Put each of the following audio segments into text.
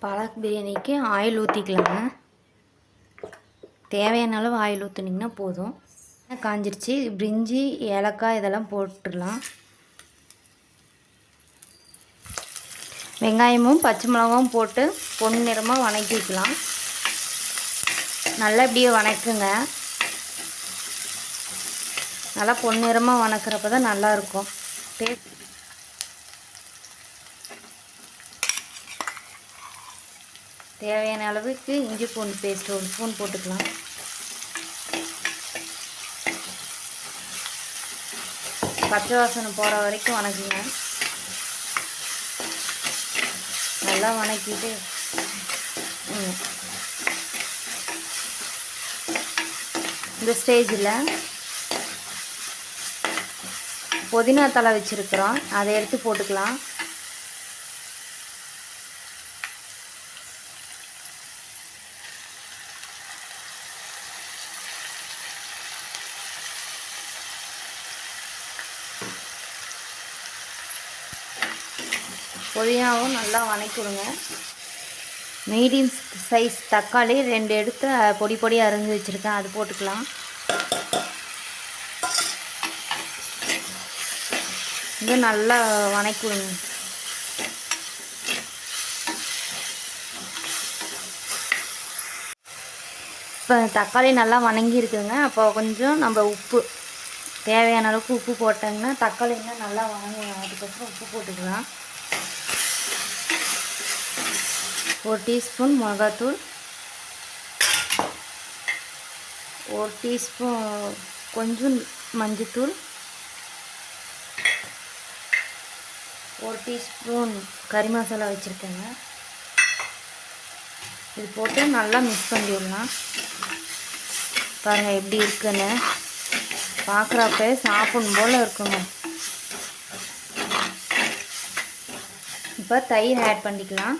பாலக் பிரியாணிக்கு ஆயில் ஊற்றிக்கலாங்க. தேவையான அளவு ஆயில் ஊற்றுனிங்கன்னா போதும். காஞ்சிருச்சு. பிரிஞ்சி, ஏலக்காய் இதெல்லாம் போட்டுடலாம். வெங்காயமும் பச்சை மிளகாவும் போட்டு பொன்னிறமாக வணக்கிக்கலாம். நல்லா இப்படியே வணக்குங்க. நல்லா பொன்னிறமாக வணக்கிறப்ப தான் நல்லாயிருக்கும். தேவையான அளவுக்கு இஞ்சி பூண்டு பேஸ்ட் 1 ஸ்பூன் போட்டுக்கலாம். பச்சை வாசனை போகிற வரைக்கும் வணக்குங்க. நல்லா வணக்கிட்டு இந்த ஸ்டேஜில் புதினா தழை வச்சுருக்குறோம், அதை எடுத்து போட்டுக்கலாம். புதினாவும் நல்லா வணக்கிடுங்க. மீடியம் சைஸ் தக்காளி 2 எடுத்து பொடி பொடியாக அரிஞ்சு வச்சுருக்கேன், அது போட்டுக்கலாம். இது நல்லா வணக்கிடுங்க. இப்போ தக்காளி நல்லா வணங்கி இருக்குதுங்க. அப்போ கொஞ்சம் நம்ம உப்பு தேவையான அளவுக்கு உப்பு போட்டோங்கன்னா தக்காளி இன்னும் நல்லா வணங்குவோம். அதுக்கப்புறம் உப்பு போட்டுக்கலாம். 1 டீஸ்பூன் மிளகாத்தூள், 1 டீஸ்பூன் கொஞ்சம் மஞ்சத்தூள், 1 டீஸ்பூன் கறி மசாலா வச்சுருக்கேங்க. இது போட்டு நல்லா மிக்ஸ் பண்ணி விடலாம். பாருங்கள் எப்படி இருக்குன்னு, பார்க்குறப்ப சாப்பிடும் போல் இருக்குங்க. இப்போ தயிர் ஆட் பண்ணிக்கலாம்.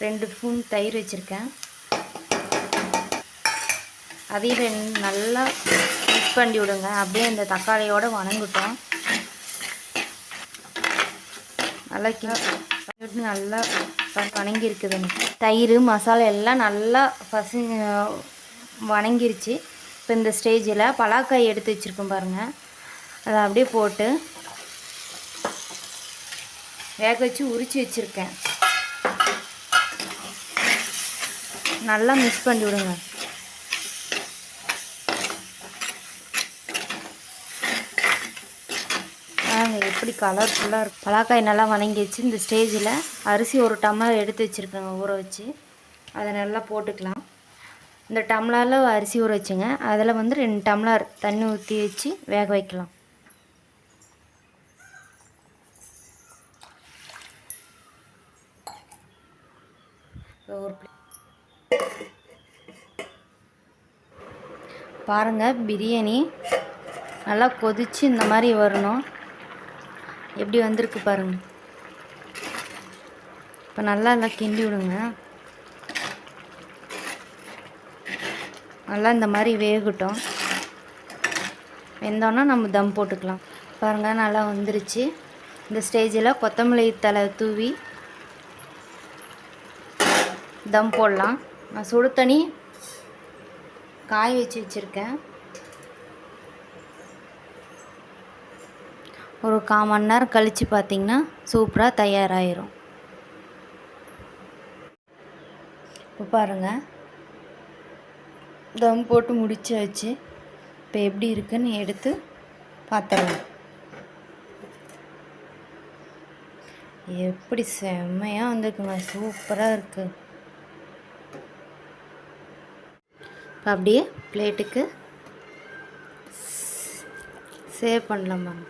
2 ஸ்பூன் தயிர் வச்சுருக்கேன். அதையும் நல்லா மிக்ஸ் பண்ணி விடுங்க. அப்படியே இந்த தக்காளியோடு வணங்கட்டும். நல்லா வணங்கி இருக்குதுங்க. தயிர் மசாலா எல்லாம் நல்லா வணங்கிருச்சு. இப்போ இந்த ஸ்டேஜில் பலாக்காய் எடுத்து வச்சுருக்கோம் பாருங்கள், அதை அப்படியே போட்டு வேக வச்சு உரித்து வச்சுருக்கேன். நல்லா மிக்ஸ் பண்ணி விடுங்க. எப்படி கலர்ஃபுல்லாக இருக்கும். பலாக்காய் நல்லா வணங்கிடுச்சு. இந்த ஸ்டேஜில் அரிசி 1 டம்ளர் எடுத்து வச்சுருக்கேங்க ஊற வச்சு, அதை நல்லா போட்டுக்கலாம். இந்த டம்ளரில் அரிசி ஊற வச்சுங்க, அதில் 2 டம்ளர் தண்ணி ஊற்றி வச்சு வேக வைக்கலாம். பாருங்கள் பிரியாணி நல்லா கொதித்து இந்த மாதிரி வரணும். எப்படி வந்திருக்கு பாருங்கள். இப்போ நல்லா கிண்டி விடுங்க. நல்லா இந்த மாதிரி வேகட்டும். வெந்தோன்னா நம்ம தம் போட்டுக்கலாம். பாருங்கள் நல்லா வந்துருச்சு. இந்த ஸ்டேஜில் கொத்தமல்லி தழை தூவி தம் போடலாம். நான் சுடு தண்ணி காய வச்சு வச்சுருக்கேன். ஒரு 1/4 மணி நேரம் கழித்து பார்த்திங்கன்னா சூப்பராக தயாராகிரும். இப்போ பாருங்கள் தம் போட்டு முடிச்சாச்சு. இப்போ எப்படி இருக்குன்னு எடுத்து பார்த்துடலாம். எப்படி செம்மையாக வந்திருக்குங்க, சூப்பராக இருக்குது. இப்போ அப்படியே பிளேட்டுக்கு சேவ் பண்ணலாம்.